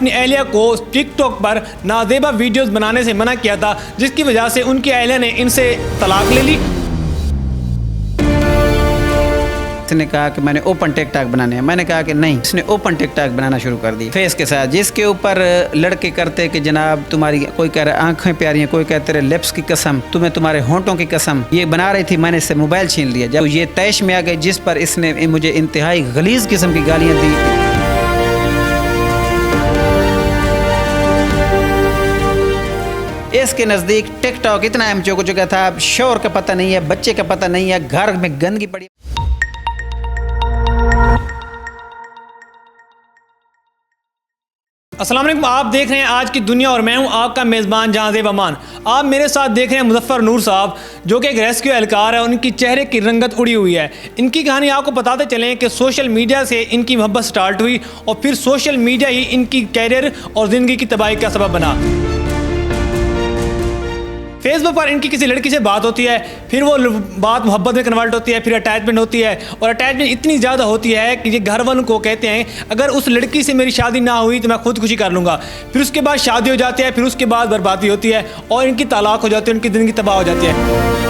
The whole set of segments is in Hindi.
अपनी अहलिया को टिकटॉक पर नाजेबा वीडियोस बनाने से मना किया था, जिसकी वजह से उनकी अहलिया ने इनसे तलाक ले ली। इसने कहा कि मैंने ओपन टिकटॉक बनाने हैं। मैंने कहा कि नहीं। इसने ओपन टिकटॉक बनाना शुरू कर दी फेस के साथ, जिसके ऊपर लड़के करते कि जनाब तुम्हारी, कोई कह रहा आंखें प्यारी हैं, कोई कह तेरे लिप्स की कसम, तुम्हें तुम्हारे होंठों की कसम। ये बना रही थी, मैंने इससे मोबाइल छीन लिया। जब ये तैश में आ गई, जिस पर इसने मुझे इंतहाई गलीज किस्म की गालियाँ दी। इसके नज़दीक टिकटॉक इतना अहम हो चुका था, अब शोर का पता नहीं है, बच्चे का पता नहीं है, घर में गंदगी पड़ी। अस्सलाम वालेकुम, आप देख रहे हैं आज की दुनिया और मैं हूं आपका मेज़बान जहांज़ेब अमान। आप मेरे साथ देख रहे हैं मुज़फ़्फ़र नूर साहब, जो कि एक रेस्क्यू एहलकार है। उनकी चेहरे की रंगत उड़ी हुई है। इनकी कहानी आपको बताते चलें कि सोशल मीडिया से इनकी मोहब्बत स्टार्ट हुई और फिर सोशल मीडिया ही इनकी कैरियर और ज़िंदगी की तबाही का सबब बना। फेसबुक पर इनकी किसी लड़की से बात होती है, फिर वो बात मोहब्बत में कन्वर्ट होती है, फिर अटैचमेंट होती है और अटैचमेंट इतनी ज़्यादा होती है कि ये घर वालों को कहते हैं अगर उस लड़की से मेरी शादी ना हुई तो मैं खुदकुशी कर लूँगा। फिर उसके बाद शादी हो जाती है, फिर उसके बाद बर्बादी होती है और इनकी तलाक हो जाती है, उनकी ज़िंदगी तबाह हो जाती है।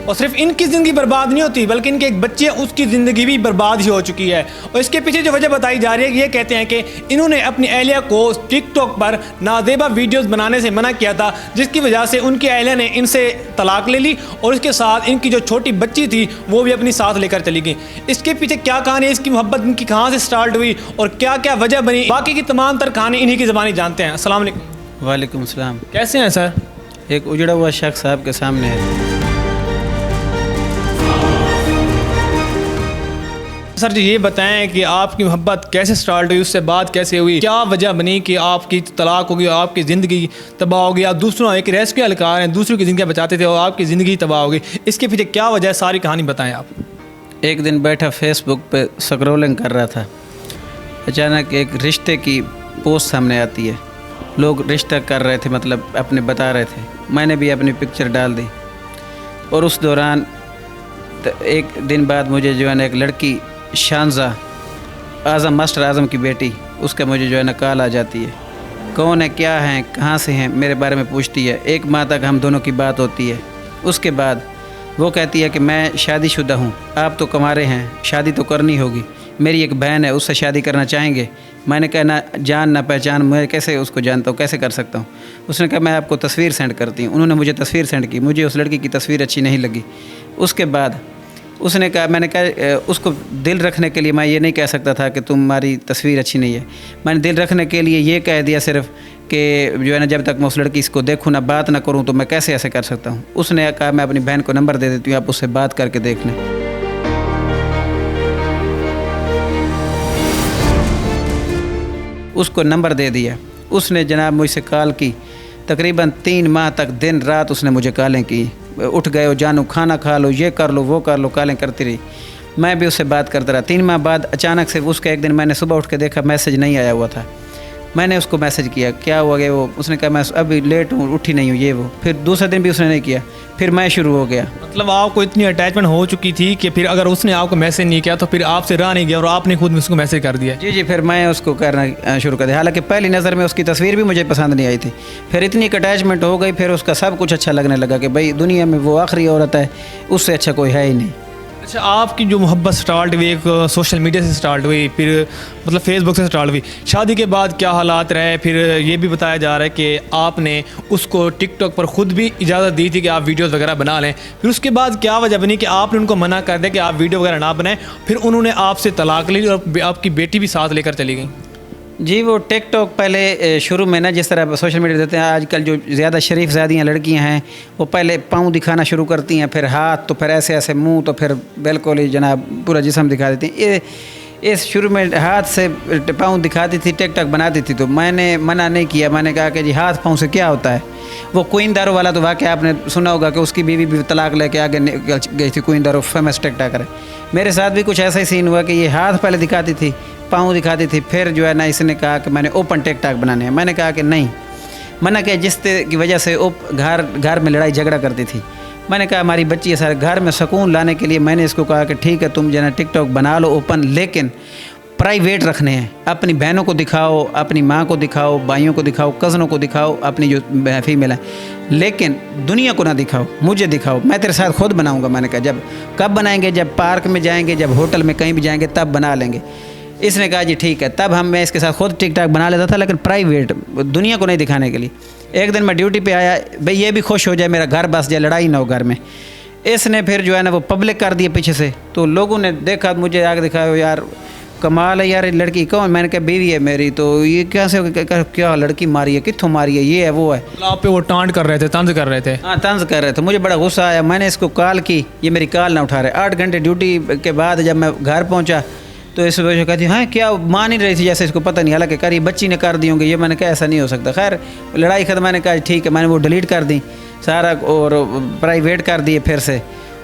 और सिर्फ इनकी ज़िंदगी बर्बाद नहीं होती, बल्कि इनके एक बच्चे, उसकी ज़िंदगी भी बर्बाद ही हो चुकी है। और इसके पीछे जो वजह बताई जा रही है, ये कहते हैं कि इन्होंने अपनी अहलिया को टिकटॉक पर नाजेबा वीडियोस बनाने से मना किया था, जिसकी वजह से उनकी अहलिया ने इनसे तलाक ले ली और उसके साथ इनकी जो छोटी बच्ची थी वो भी अपनी साथ लेकर चली गई। इसके पीछे क्या कहानी है, इसकी मोहब्बत इनकी कहाँ से स्टार्ट हुई और क्या क्या वजह बनी, बाकी की तमाम तर कहानी इन्हीं की ज़बानी जानते हैं। अस्सलाम वालेकुम। वालेकुम सलाम। कैसे हैं सर? एक उजड़ा हुआ शख्स आपके सामने है। सर जी ये बताएं कि आपकी मोहब्बत कैसे स्टार्ट हुई, उससे बात कैसे हुई, क्या वजह बनी कि आपकी तलाक हो गई, आपकी ज़िंदगी तबाह हो गई, आप दूसरों एक रेस्क्यू एहलकार हैं, दूसरों की ज़िंदगी बचाते थे और आपकी ज़िंदगी तबाह हो गई। इसके पीछे क्या वजह है, सारी कहानी बताएं आप। एक दिन बैठा फेसबुक पे स्क्रॉलिंग कर रहा था, अचानक एक रिश्ते की पोस्ट सामने आती है। लोग रिश्ता कर रहे थे, मतलब अपने बता रहे थे। मैंने भी अपनी पिक्चर डाल दी और उस दौरान एक दिन बाद मुझे जो है ना एक लड़की शानजा आज़म, मास्टर आज़म की बेटी, उसका मुझे जो है ना कॉल आ जाती है। कौन है, क्या है, कहाँ से हैं, मेरे बारे में पूछती है। एक माह तक हम दोनों की बात होती है। उसके बाद वो कहती है कि मैं शादीशुदा हूँ, आप तो कुंवारे हैं, शादी तो करनी होगी, मेरी एक बहन है, उससे शादी करना चाहेंगे। मैंने कहा ना जान ना पहचान, मैं कैसे उसको जानता हूँ, कैसे कर सकता हूँ। उसने कहा मैं आपको तस्वीर सेंड करती हूँ। उन्होंने मुझे तस्वीर सेंड की, मुझे उस लड़की की तस्वीर अच्छी नहीं लगी। उसके बाद उसने कहा, मैंने कहा उसको दिल रखने के लिए मैं ये नहीं कह सकता था कि तुम्हारी तस्वीर अच्छी नहीं है। मैंने दिल रखने के लिए ये कह दिया सिर्फ कि जो है ना जब तक मैं उस लड़की इसको देखूँ ना, बात ना करूँ, तो मैं कैसे ऐसे कर सकता हूँ। उसने कहा मैं अपनी बहन को नंबर दे देती हूँ, आप उससे बात करके देख लें। उसको नंबर दे दिया। उसने जनाब मुझसे कॉल की, तकरीबन 3 माह तक दिन रात उसने मुझे कॉलें की। उठ गए हो जानू, खाना खा लो, ये कर लो, वो कर लो, कॉलें करती रही। मैं भी उससे बात करता रहा। 3 माह बाद अचानक से उसका एक दिन मैंने सुबह उठ के देखा मैसेज नहीं आया हुआ था। मैंने उसको मैसेज किया, क्या हुआ गया वो, उसने कहा मैं अभी लेट हूँ, उठी नहीं हूँ, ये वो। फिर दूसरे दिन भी उसने नहीं किया, फिर मैं शुरू हो गया। मतलब आपको इतनी अटैचमेंट हो चुकी थी कि फिर अगर उसने आपको मैसेज नहीं किया तो फिर आपसे रहा नहीं गया और आपने खुद में उसको मैसेज कर दिया। जी, फिर मैं उसको करना शुरू कर दिया। हालांकि पहली नज़र में उसकी तस्वीर भी मुझे पसंद नहीं आई थी। फिर इतनी अटैचमेंट हो गई, फिर उसका सब कुछ अच्छा लगने लगा कि भाई दुनिया में वो आखिरी औरत है, उससे अच्छा कोई है ही नहीं। अच्छा, आपकी जो मोहब्बत स्टार्ट हुई एक सोशल मीडिया से स्टार्ट हुई, फिर मतलब फेसबुक से स्टार्ट हुई, शादी के बाद क्या हालात रहे? फिर ये भी बताया जा रहा है कि आपने उसको टिकटॉक पर ख़ुद भी इजाज़त दी थी कि आप वीडियोस वगैरह बना लें। फिर उसके बाद क्या वजह बनी कि आपने उनको मना कर दिया कि आप वीडियो वगैरह ना बनाएं, फिर उन्होंने आपसे तलाक ले ली और आपकी बेटी भी साथ लेकर चली गई? जी, वो टिकटॉक पहले शुरू में ना जिस तरह सोशल मीडिया देते हैं, आजकल जो ज़्यादा शरीफ ज़ादियाँ लड़कियां हैं वो पहले पाँव दिखाना शुरू करती हैं, फिर हाथ, तो फिर ऐसे ऐसे मुंह, तो फिर बिल्कुल ही जनाब पूरा जिस्म दिखा देती हैं। ये इस शुरू में हाथ से पाँव दिखाती थी, टिकटॉक बनाती थी, तो मैंने मना नहीं किया। मैंने कहा कि जी हाथ पाँव से क्या होता है। वो क्वीन दारो वाला तो वाक़या आपने सुना होगा कि उसकी बीवी भी तलाक लेके आगे गई थी। क्वीन दारो फेमस टिकटॉकर है। मेरे साथ भी कुछ ऐसा ही सीन हुआ कि ये हाथ पहले दिखाती थी, पाँव दिखाती थी, फिर जो है ना इसने कहा कि मैंने ओपन टिकटॉक बनाने हैं। मैंने कहा कि नहीं, मना किया, जिससे की वजह से घर में लड़ाई झगड़ा करती थी। मैंने कहा हमारी बच्ची है सर, घर में सुकून लाने के लिए मैंने इसको कहा कि ठीक है तुम जो है टिकटॉक बना लो ओपन, लेकिन प्राइवेट रखने हैं। अपनी बहनों को दिखाओ, अपनी माँ को दिखाओ, भाइयों को दिखाओ, कज़नों को दिखाओ, अपनी जो फीमेल है, लेकिन दुनिया को ना दिखाओ, मुझे दिखाओ, मैं तेरे साथ खुद बनाऊंगा। मैंने कहा जब कब बनाएंगे, जब पार्क में जाएंगे, जब होटल में कहीं भी जाएंगे तब बना लेंगे। इसने कहा जी ठीक है। तब मैं इसके साथ खुद टिक टाक बना लेता था, लेकिन प्राइवेट, दुनिया को नहीं दिखाने के लिए। एक दिन मैं ड्यूटी पे आया, भाई ये भी खुश हो जाए, मेरा घर बस जाए, लड़ाई ना हो घर में। इसने फिर जो है ना वो पब्लिक कर दिया पीछे से। तो लोगों ने देखा, मुझे आगे दिखाया, यार कमाल है यार, ये लड़की कौन? मैंने कहा बीवी है मेरी। तो ये कैसे, क्या लड़की मारी है, कित्थों मारी है, ये है वो है। आप पे वो टांट कर रहे थे, तंज कर रहे थे? हाँ तंज कर रहे थे। मुझे बड़ा गुस्सा आया, मैंने इसको कॉल की, ये मेरी कॉल ना उठा रहे। 8 घंटे ड्यूटी के बाद जब मैं घर पहुँचा तो इस वजह से कहती हाँ क्या, मान नहीं रही थी जैसे इसको पता नहीं, हालांकि करी बच्ची ने कर दी होंगी ये। मैंने कहा ऐसा नहीं हो सकता। खैर लड़ाई खत्म, मैंने कहा ठीक है, मैंने वो डिलीट कर दी सारा और प्राइवेट कर दिए फिर से।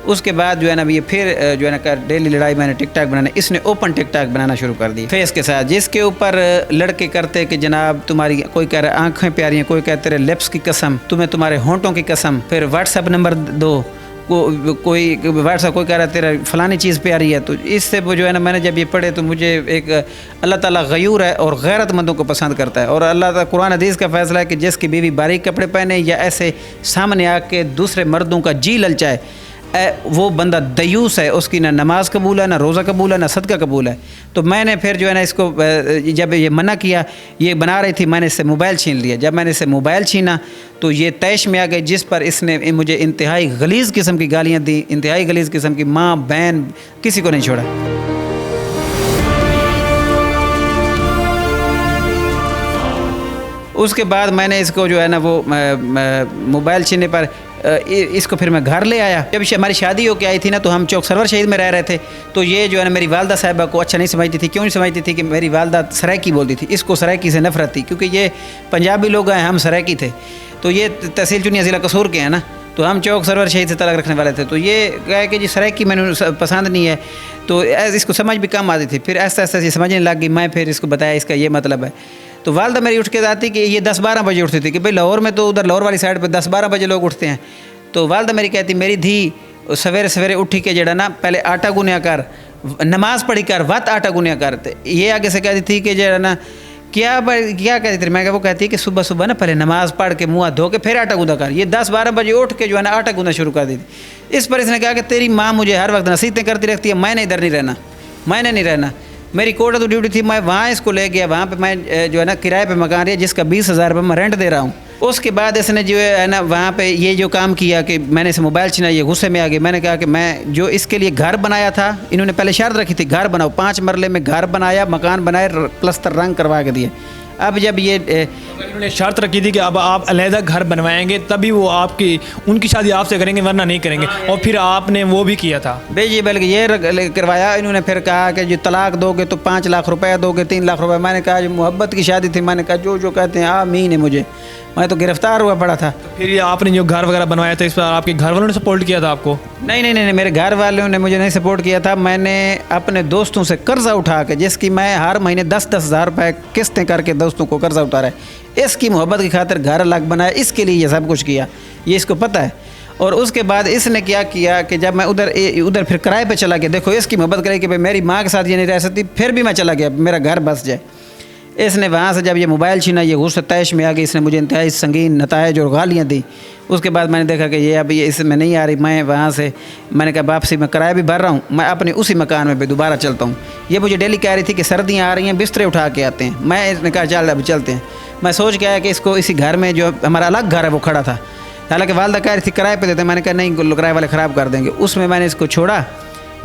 उसके बाद जो है ना ये फिर जो है ना डेली लड़ाई, मैंने टिकटॉक बनाना, इसने ओपन टिकटॉक बनाना शुरू कर दी फेस के साथ, जिसके ऊपर लड़के करते कि जनाब तुम्हारी, कोई कह रहा आंखें प्यारी हैं, कोई कह तेरे लिप्स की कसम, तुम्हें तुम्हारे होंठों की कसम, फिर व्हाट्सअप नंबर दो, कोई व्हाट्सअप, कोई कह रहा है तेरा फलानी चीज़ प्यारी है। तो इससे वो जो है ना, मैंने जब ये पढ़े तो मुझे एक अल्लाह ताला गयूर है और गैरतमंदों को पसंद करता है। और अल्लाह ताला कुरान हदीस का फैसला है कि जिसकी बीवी बारीक कपड़े पहने या ऐसे सामने आके दूसरे मर्दों का जी ललचाए, वो बंदा दयूस है, उसकी ना नमाज कबूल है, ना रोज़ा कबूल है, ना सदका कबूल है। तो मैंने फिर जो है ना इसको, जब ये मना किया, ये बना रही थी, मैंने इससे मोबाइल छीन लिया। जब मैंने इससे मोबाइल छीना तो ये तैश में आ गई, जिस पर इसने मुझे इंतहाई गलीज़ किस्म की गालियाँ दी, इंतहाई गलीज़ किस्म की, माँ बहन किसी को नहीं छोड़ा। उसके बाद मैंने इसको जो है ना वो मोबाइल छीनने पर इसको फिर मैं घर ले आया। जब हमारी शादी होकर आई थी ना, तो हम चौक सरवर शहीद में रह रहे थे। तो ये जो है ना मेरी वालदा साहिबा को अच्छा नहीं समझती थी। क्यों नहीं समझती थी? कि मेरी वालदा सराइकी बोलती थी, इसको सराइकी से नफरत थी, क्योंकि ये पंजाबी लोग हैं, हम सराइकी थे। तो ये तहसील चुनिया ज़िला कसूर के हैं ना, तो हम चौक सरवर शहीद से तलाक रखने वाले थे। तो ये कहे कि जी सराइकी मैंने पसंद नहीं है, तो इसको समझ भी कम आती थी। फिर ऐसा ऐसा ये समझने लग गई। मैं फिर इसको बताया इसका ये मतलब है। तो वालदा मेरी उठ के आती कि ये 10-12 बजे उठती थी, कि भाई लाहौर में तो उधर लाहौर वाली साइड पे 10-12 बजे लोग उठते हैं। तो वालदा मेरी कहती मेरी धी सवेरे सवेरे उठी के जड़ा ना पहले आटा गुनिया कर, नमाज पढ़ी कर, वत आटा गुनिया कर। ये आगे से कहती थी कि जड़ा ना क्या कहती थी? मैं वो कहती कि सुबह सुबह ना पहले नमाज पढ़ के मुँह धो के फिर आटा गूंदा कर। ये 10-12 बजे उठ के जो है ना आटा गूंदा शुरू कर दी थी। इस पर इसने कहा कि तेरी माँ मुझे हर वक्त नसीहतें करती रहती है, मैंने इधर नहीं रहना, मैंने नहीं रहना। मेरी कोटा तो ड्यूटी थी, मैं वहाँ इसको ले गया। वहाँ पे मैं जो है ना किराए पे मकान है जिसका 20,000 रुपये मैं रेंट दे रहा हूँ। उसके बाद इसने जो है ना वहाँ पे ये जो काम किया कि मैंने इसे मोबाइल छीना, ये गुस्से में आ गई। मैंने कहा कि मैं जो इसके लिए घर बनाया था, इन्होंने पहले शर्त रखी थी घर बनाओ, 5 मरले में घर बनाया, मकान बनाए, प्लस्तर रंग करवा के दिए। अब जब ये इन्होंने शर्त रखी थी कि अब आप अलहदा घर बनवाएंगे तभी वो आपकी उनकी शादी आपसे करेंगे, वरना नहीं करेंगे। और फिर आपने वो भी किया था। जी बल्कि ये करवाया। इन्होंने फिर कहा कि जो तलाक दोगे तो 5 लाख रुपए दोगे, 3 लाख रुपए। मैंने कहा जो मोहब्बत की शादी थी, मैंने कहा जो कहते हैं आमीन है मुझे। मैं तो गिरफ्तार हुआ पड़ा था। तो फिर ये आपने जो घर वगैरह बनवाया था, इस पर आपके घर वालों ने सपोर्ट किया था आपको? नहीं, मेरे घर वालों ने मुझे नहीं सपोर्ट किया था। मैंने अपने दोस्तों से कर्जा उठा के, जिसकी मैं हर महीने 10-10 हज़ार रुपये किस्तें करके दोस्तों को कर्जा उतारा है। इसकी मोहब्बत की खातिर घर अलग बनाया, इसके लिए ये सब कुछ किया, ये इसको पता है। और उसके बाद इसने क्या किया कि जब मैं उधर फिर किराए पे चला गया, देखो इसकी मोहब्बत करे कि भाई मेरी माँ के साथ ये नहीं रह सकती, फिर भी मैं चला गया, मेरा घर बस जाए। इसने वहाँ से जब ये मोबाइल छीना, ये गुस्सा तैश में आ गई। इसने मुझे इंतहाई संगीन नतायज और गालियाँ दी। उसके बाद मैंने देखा कि ये अब ये इसमें नहीं आ रही। मैं वहाँ से मैंने कहा वापसी मैं किराया भी भर रहा हूँ, मैं अपने उसी मकान में भी दोबारा चलता हूँ। ये मुझे डेली कह रही थी कि सर्दियाँ आ रही हैं, बिस्तरे उठा के आते हैं। मैं इसने कहा चल अब चलते हैं। मैं सोच के आया कि इसको इसी घर में, जो हमारा अलग घर है वो खड़ा था, हालांकि वालदा कह रही थी किराए पे देते। मैंने कहा नहीं, किराए वाले ख़राब कर देंगे। उसमें मैंने इसको छोड़ा।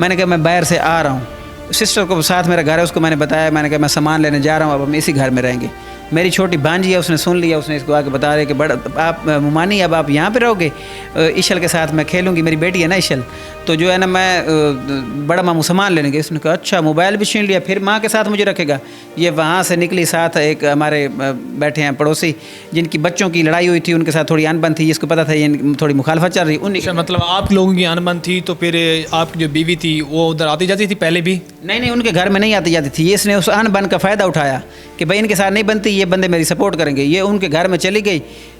मैंने कहा मैं बाहर से आ रहा हूँ, सिस्टर को साथ मेरा घर है, उसको मैंने बताया। मैंने कहा मैं सामान लेने जा रहा हूँ, अब हम इसी घर में रहेंगे। मेरी छोटी भांजी है, उसने सुन लिया। उसने इसको आके बता रहे कि बड़ा आप मुमानी, अब आप यहाँ पे रहोगे, इशल के साथ मैं खेलूँगी। मेरी बेटी है ना इशल, तो जो है ना मैं बड़ा मामू सामान लेने गए। उसने कहा अच्छा, मोबाइल भी छीन लिया, फिर माँ के साथ मुझे रखेगा। ये वहाँ से निकली। साथ एक हमारे बैठे हैं पड़ोसी, जिनकी बच्चों की लड़ाई हुई थी, उनके साथ थोड़ी अनबन थी। इसको पता था ये थोड़ी मुखालफत चल रही। उन मतलब आप लोगों की अनबन थी, तो फिर आपकी जो बीवी थी वो उधर आती जाती थी पहले भी? नहीं, उनके घर में नहीं आती जाती थी। इसने उस अनबन का फ़ायदा उठाया कि भाई इनके साथ नहीं बनती, ये बंदे मेरी सपोर्ट करेंगे। ये उनके घर में चली गई,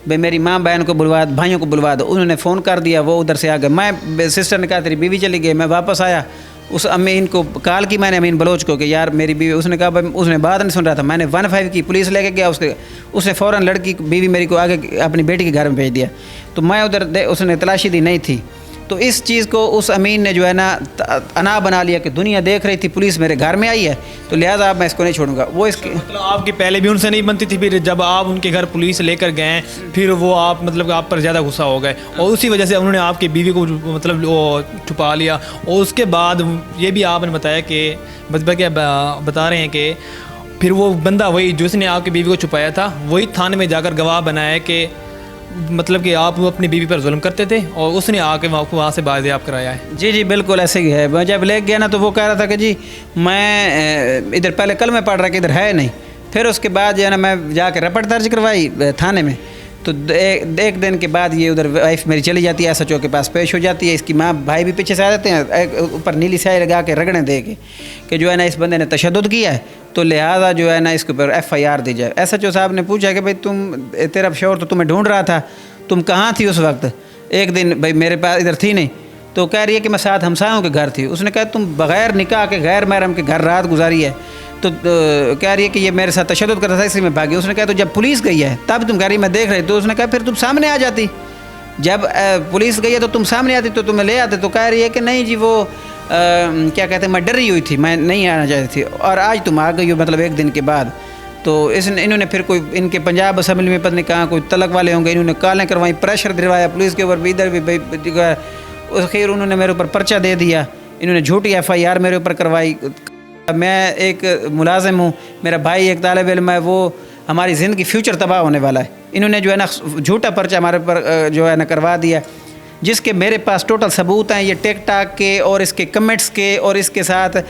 भाई मेरी माँ बहन को बुलवा, भाइयों को बुलवा दो। उन्होंने फ़ोन कर दिया, वो उधर से आ गए। मैं सिस्टर ने कहा तेरी बीवी चली गई। मैं वापस आया उस अमीन को कॉल की मैंने, अमीन बलोच को, कि यार मेरी बीवी, उसने कहा उसने बात नहीं सुन रहा था, मैंने 15 की पुलिस लेके गया, उसने फ़ौरन लड़की बीवी मेरी को आगे अपनी बेटी के घर में भेज दिया। तो मैं उधर उसने तलाशी दी, नहीं थी। तो इस चीज़ को उस अमीन ने जो है ना अना बना लिया कि दुनिया देख रही थी, पुलिस मेरे घर में आई है, तो लिहाजा मैं इसको नहीं छोड़ूंगा। वो इसके मतलब आपकी पहले भी उनसे नहीं बनती थी, फिर जब आप उनके घर पुलिस लेकर गए फिर वो आप मतलब आप पर ज़्यादा गुस्सा हो गए और उसी वजह से उन्होंने आपकी बीवी को मतलब वो छुपा लिया। और उसके बाद ये भी आपने बताया कि बता रहे हैं कि फिर वो बंदा वही जिसने आपकी बीवी को छुपाया था वही थाने में जाकर गवाह बनाया कि मतलब कि आप अपनी बीवी पर जुल्म करते थे और उसने आके वहाँ से बाजियाब कराया है। जी जी बिल्कुल ऐसे ही है। मैं जब ले गया ना तो वो कह रहा था कि जी मैं इधर पहले कल में पढ़ रहा कि इधर है नहीं। फिर उसके बाद जो है ना मैं जाकर रिपोर्ट दर्ज करवाई थाने में। तो एक दिन के बाद ये उधर वाइफ मेरी चली जाती है, SHO के पास पेश हो जाती है। इसकी माँ भाई भी पीछे से आ जाते हैं, ऊपर नीली स्याही लगा के रगड़े दे के कि जो है ना इस बंदे ने तशद्दुद किया है, तो लिहाजा जो है ना इसके ऊपर FIR दी जाए। SHO साहब ने पूछा कि भाई तेरा शौहर तो तुम्हें ढूंढ रहा था, तुम कहाँ थी उस वक्त? एक दिन भाई मेरे पास इधर थी नहीं। तो कह रही है कि मैं 7 हमसायों के घर थी। उसने कहा तुम बग़ैर निकाह के गैर महरम के घर रात गुजारी है। तो कह रही है कि ये मेरे साथ तशद्दुद कर रहा था इसलिए मैं भागी। उसने कहा तो जब पुलिस गई है तब तुम कह रही मैं देख रही। तो उसने कहा फिर तुम सामने आ जाती, जब पुलिस गई है तो तुम सामने आती तो तुम्हें ले आते। तो कह रही है कि नहीं जी वो क्या कहते हैं मैं डरी हुई थी, मैं नहीं आना चाहती थी और आज तुम आ गई हो मतलब एक दिन के बाद। तो इन्होंने फिर कोई इनके पंजाब असम्बली में पता नहीं कहाँ कोई तलक वाले होंगे, इन्होंने कॉलें करवाई, प्रेशर दिलवाया पुलिस के ऊपर भी, इधर भी खैर उन्होंने मेरे ऊपर पर्चा दे दिया। इन्होंने झूठी FIR मेरे ऊपर करवाई। मैं एक मुलाजिम हूँ, मेरा भाई एक तालिब इल्म है, वो हमारी ज़िंदगी फ्यूचर तबाह होने वाला है। इन्होंने जो है ना झूठा पर्चा हमारे ऊपर जो है ना करवा दिया, जिसके मेरे पास टोटल सबूत हैं ये टिकटॉक के और इसके कमेंट्स के और इसके साथ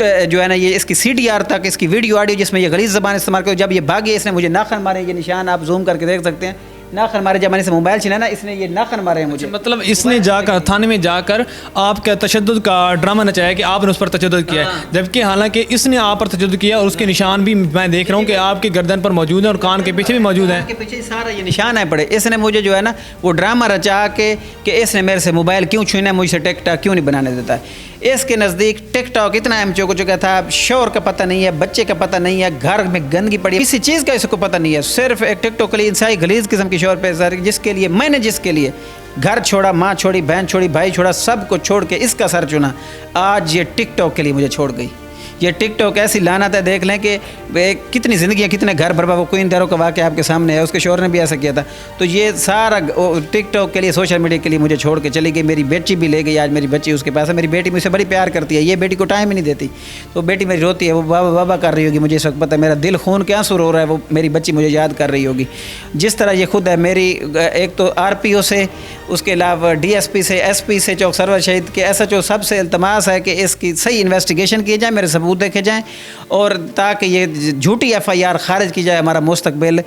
जो है ना ये इसकी CDR तक, इसकी वीडियो ऑडियो जिसमें ये गलीज़ ज़बान इस्तेमाल कर। जब ये भागे इसने मुझे नाखन मारे, ये निशान आप जूम करके देख सकते हैं, नाखन मारे। जब मैंने से मोबाइल छीना ना इसने ये नाखन मारे हैं मुझे। मतलब इसने जाकर थाने में जाकर आपका तशद्दुद का ड्रामा नचाया कि आपने उस पर तशद्दुद किया है, जबकि हालांकि इसने आप पर तशद्दुद किया और उसके निशान भी मैं देख रहा हूँ कि आपकी गर्दन पर मौजूद है और कान के पीछे भी मौजूद है। के पीछे सारा ये निशान है पड़े। इसने मुझे जो है ना वो ड्रामा रचा के कि इसने मेरे से मोबाइल क्यों छीना, मुझसे टिकटॉक क्यों नहीं बनाने देता है। इसके नज़दीक टिकटॉक इतना अहम हो चुका था, शोर का पता नहीं है, बच्चे का पता नहीं है, घर में गंदगी पड़ी है, किसी चीज़ का इसको पता नहीं है। सिर्फ एक टिकटॉक के लिए इंसाई गलीज़ किस्म की शोर पे जिसके लिए घर छोड़ा, माँ छोड़ी, बहन छोड़ी, भाई छोड़ा, सब को छोड़ के इसका सर चुना। आज ये टिकटॉक के लिए मुझे छोड़ गई। ये टिकटॉक ऐसी लानत है, देख लें कि कितनी ज़िंदगी, कितने घर बर्बाद। वो क्वीन दारों का वाक़या आपके सामने है, उसके शोहर ने भी ऐसा किया था। तो ये सारा टिकटॉक के लिए, सोशल मीडिया के लिए मुझे छोड़ के चली गई। मेरी बेटी भी ले गई, आज मेरी बच्ची उसके पास है। मेरी बेटी मुझसे बड़ी प्यार करती है, ये बेटी को टाइम ही नहीं देती। तो बेटी मेरी रोती है, वो बाबा बाबा कर रही होगी, मुझे इस वक्त पता है। मेरा दिल खून के आंसू रो रहा है, वो मेरी बच्ची मुझे याद कर रही होगी। जिस तरह ये खुद है मेरी, एक तो RPO से, उसके अलावा DSP से, SP से, चौक सरवर शहीद के SHO सबसे इल्तमास है कि इसकी सही इन्वेस्टिगेशन की जाए, मेरे सबूत देखे जाएँ और ताकि ये झूठी FIR खारिज की जाए, हमारा मुस्तकबिल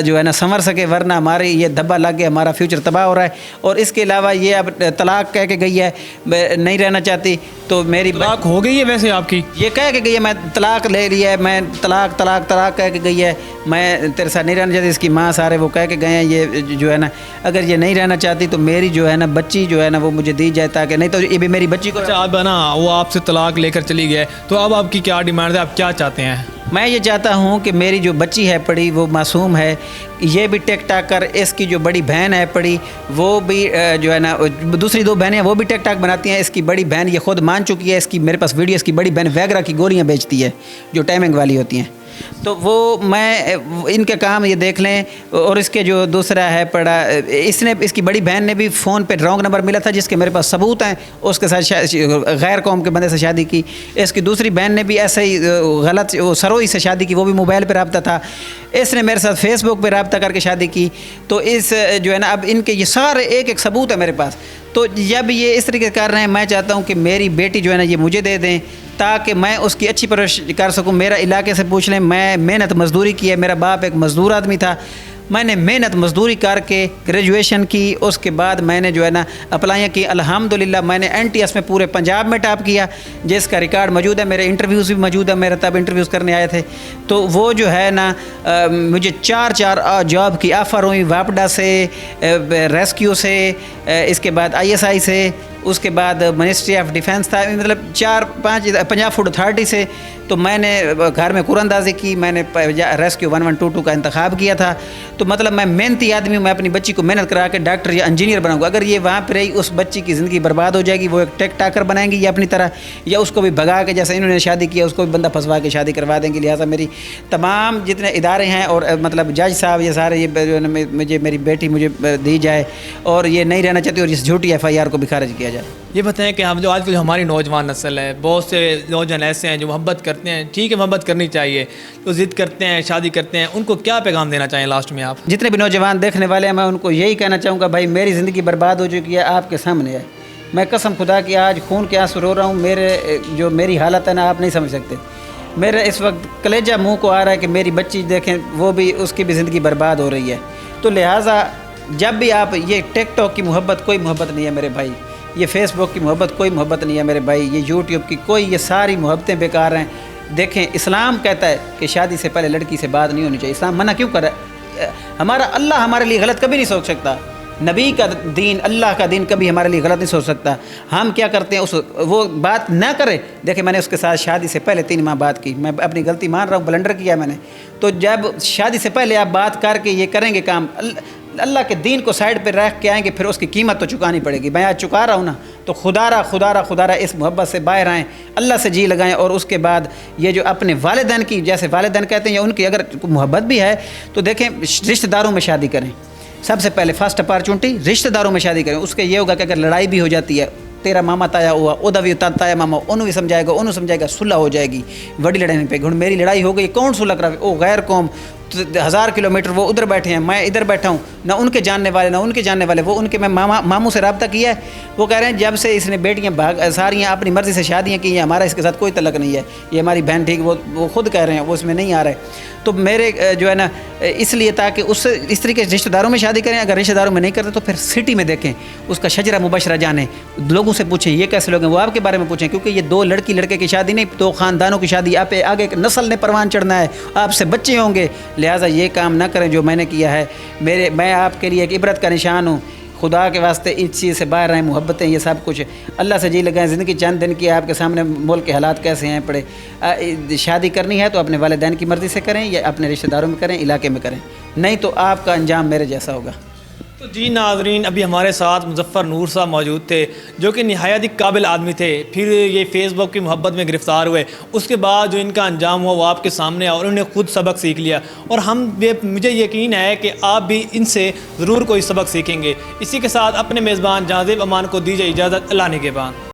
जो है ना संवर सके, वरना हमारी ये धब्बा लग गया, हमारा फ्यूचर तबाह हो रहा है। और इसके अलावा ये अब तलाक कह के गई है, नहीं रहना चाहती। तो मेरी तलाक हो गई है वैसे आपकी? ये कह के गई है मैं तलाक ले लिया है, मैं तलाक कह के गई है, मैं तेरे साथ नहीं रहना चाहती। इसकी माँ सारे वो कह के गए हैं। ये जो है ना अगर ये नहीं रहना चाहती तो मेरी जो है ना बच्ची जो है ना वो मुझे दी जाए, ताकि नहीं तो ये भी मेरी बच्ची को। अच्छा अब ना वो आपसे तलाक लेकर चली गई, तो अब आपकी क्या डिमांड है, आप क्या चाहते हैं? मैं ये चाहता हूँ कि मेरी जो बच्ची है पड़ी, वो मासूम है, ये भी टिकटॉक कर, इसकी जो बड़ी बहन है पड़ी वो भी जो है ना दूसरी 2 बहनें वो भी टिकटॉक बनाती हैं। इसकी बड़ी बहन ये खुद मान चुकी है, इसकी मेरे पास वीडियो, इसकी बड़ी बहन वैगरा की गोलियाँ बेचती है जो टाइमिंग वाली होती हैं। तो वो मैं इनके काम ये देख लें। और इसके जो दूसरा है पड़ा, इसकी बड़ी बहन ने भी फ़ोन पे रॉन्ग नंबर मिला था जिसके मेरे पास सबूत हैं, उसके साथ गैर कौम के बंदे से शादी की। इसकी दूसरी बहन ने भी ऐसे ही गलत सरोई से शादी की, वो भी मोबाइल पे रब्ता था। इसने मेरे साथ फेसबुक पे रब्ता करके शादी की। तो इस जो है ना अब इनके ये सारे एक सबूत है मेरे पास। तो जब ये इस तरीके कर रहे हैं, मैं चाहता हूँ कि मेरी बेटी जो है ना ये मुझे दे दें ताकि मैं उसकी अच्छी परवरिश कर सकूँ। मेरा इलाके से पूछ लें, मैं मेहनत मजदूरी की है, मेरा बाप एक मज़दूर आदमी था, मैंने मेहनत मजदूरी करके ग्रेजुएशन की। उसके बाद मैंने जो है ना अप्लाइयाँ की, अल्हम्दुलिल्लाह मैंने NTS में पूरे पंजाब में टॉप किया, जिसका रिकॉर्ड मौजूद है, मेरे इंटरव्यूज़ भी मौजूद है, मेरे तब इंटरव्यूज़ करने आए थे। तो वो जो है ना मुझे 4 जॉब की ऑफ़र हुई, वापडा से, रेस्क्यू से, इसके बाद ISI से, उसके बाद मिनिस्ट्री ऑफ डिफेंस था, मतलब 4-5 पंजाब फूड अथॉरिटी से। तो मैंने घर में कुरानदाजी की, मैंने रेस्क्यू 1122 का इंतखाब किया था। तो मतलब मैं मेहनती आदमी हूँ, मैं अपनी बच्ची को मेहनत करा के डॉक्टर या इंजीनियर बनाऊंगा। अगर ये वहाँ पर रही, उस बच्ची की ज़िंदगी बर्बाद हो जाएगी। वो एक टेक टाकर बनाएंगी या अपनी तरह, या उसको भी भगा के, जैसे इन्होंने शादी किया उसको भी बंदा फंसवा के शादी करवा देंगे। लिहाजा मेरी तमाम जितने इदारे हैं और मतलब जज साहब ये सारे, ये मुझे मेरी बेटी मुझे दी जाए और ये नहीं रहना चाहती और इस झूठी FIR को भी खारिज किया जाए। ये बताएं कि हम जो आजकल जो हमारी नौजवान नस्ल है, बहुत से नौजवान ऐसे हैं जो मोहब्बत करते हैं, ठीक है मोहब्बत करनी चाहिए, तो ज़िद करते हैं, शादी करते हैं, उनको क्या पैगाम देना चाहें लास्ट में आप? जितने भी नौजवान देखने वाले हैं, मैं उनको यही कहना चाहूँगा, भाई मेरी ज़िंदगी बर्बाद हो चुकी है, आपके सामने है। मैं कसम खुदा की आज खून के आंसू रो रहा हूँ। मेरी हालत है ना, आप नहीं समझ सकते। मेरे इस वक्त कलेजा मुँह को आ रहा है कि मेरी बच्ची देखें, वो भी, उसकी भी ज़िंदगी बर्बाद हो रही है। तो लिहाजा जब भी आप, ये टिकटॉक की मोहब्बत कोई मोहब्बत नहीं है मेरे भाई, ये फेसबुक की मोहब्बत कोई मोहब्बत नहीं है मेरे भाई, ये यूट्यूब की कोई, ये सारी मोहब्बतें बेकार हैं। देखें, इस्लाम कहता है कि शादी से पहले लड़की से बात नहीं होनी चाहिए। इस्लाम मना क्यों कर रहा है? हमारा अल्लाह हमारे लिए गलत कभी नहीं सोच सकता। नबी का दीन, अल्लाह का दीन कभी हमारे लिए गलत नहीं सोच सकता। हम क्या करते हैं, वो बात ना करें। देखिए, मैंने उसके साथ शादी से पहले 3 माह बात की। मैं अपनी गलती मान रहा हूँ, ब्लंडर किया मैंने। तो जब शादी से पहले आप बात करके ये करेंगे काम, अल्लाह के दीन को साइड पर रख के आएंगे, फिर उसकी कीमत तो चुकानी पड़ेगी। मैं आज चुका रहा हूँ ना, तो खुदारा इस मोहब्बत से बाहर आएँ, अल्लाह से जी लगाएं। और उसके बाद ये जो अपने वालिदैन की, जैसे वालिदैन कहते हैं, या उनकी अगर मोहब्बत भी है तो देखें, रिश्तेदारों में शादी करें। सबसे पहले फर्स्ट अपॉर्चुनिटी रिश्तेदारों में शादी करें। उसके ये होगा कि अगर लड़ाई भी हो जाती है, तेरा मामा ताया हुआ, ओदा भी ताया मामा, उन्होंने भी समझाएगा, सुलह हो जाएगी। बड़ी लड़ाई पे गुण मेरी लड़ाई हो गई, कौन सुलह करा? ओ गैर कौम, 1000 किलोमीटर वो उधर बैठे हैं, मैं इधर बैठा हूँ, ना उनके जानने वाले, वो उनके, मैं मामू से रब्ता किया है। वो कह रहे हैं जब से इसने बेटियाँ सारियाँ अपनी मर्ज़ी से शादियाँ की हैं, हमारा इसके साथ कोई तलक नहीं है, ये हमारी बहन ठीक, वो खुद कह रहे हैं, वो इसमें नहीं आ रहे। तो मेरे जो है ना, इसलिए ताकि उससे इस तरीके से रिश्तेदारों में शादी करें। अगर रिश्तेदारों में नहीं करते तो फिर सिटी में देखें, उसका शजरा मुबशरा जाने, लोगों से पूछें ये कैसे लोग हैं, वो आपके बारे में पूछें। क्योंकि ये 2 लड़की लड़के की शादी नहीं, 2 ख़ानदानों की शादी। आप आगे नस्ल ने परवान चढ़ना है, आपसे बच्चे होंगे। लिहाजा ये काम ना करें जो मैंने किया है। मैं आपके लिए एक इबरत का निशान हूँ। खुदा के वास्ते इस चीज़ से बाहर आएँ, मोहब्बतें, ये सब कुछ अल्लाह से जी लगाएं। ज़िंदगी चंद दिन की है, आपके सामने मुल्क के हालात कैसे हैं पड़े। शादी करनी है तो अपने वालिदैन की मर्ज़ी से करें, या अपने रिश्तेदारों में करें, इलाके में करें, नहीं तो आपका अंजाम मेरे जैसा होगा। तो जी नाज़रीन, अभी हमारे साथ मुज़फ़्फ़र नूर साहब मौजूद थे, जो कि निहायत ही काबिल आदमी थे। फिर ये फ़ेसबुक की मोहब्बत में गिरफ़्तार हुए, उसके बाद जो इनका अंजाम हुआ वो आपके सामने है और उन्होंने खुद सबक सीख लिया। और मुझे यकीन है कि आप भी इनसे ज़रूर कोई सबक सीखेंगे। इसी के साथ अपने मेज़बान जाज़िब अमान को दीजिए इजाज़त। अल्लाह ने के बाद।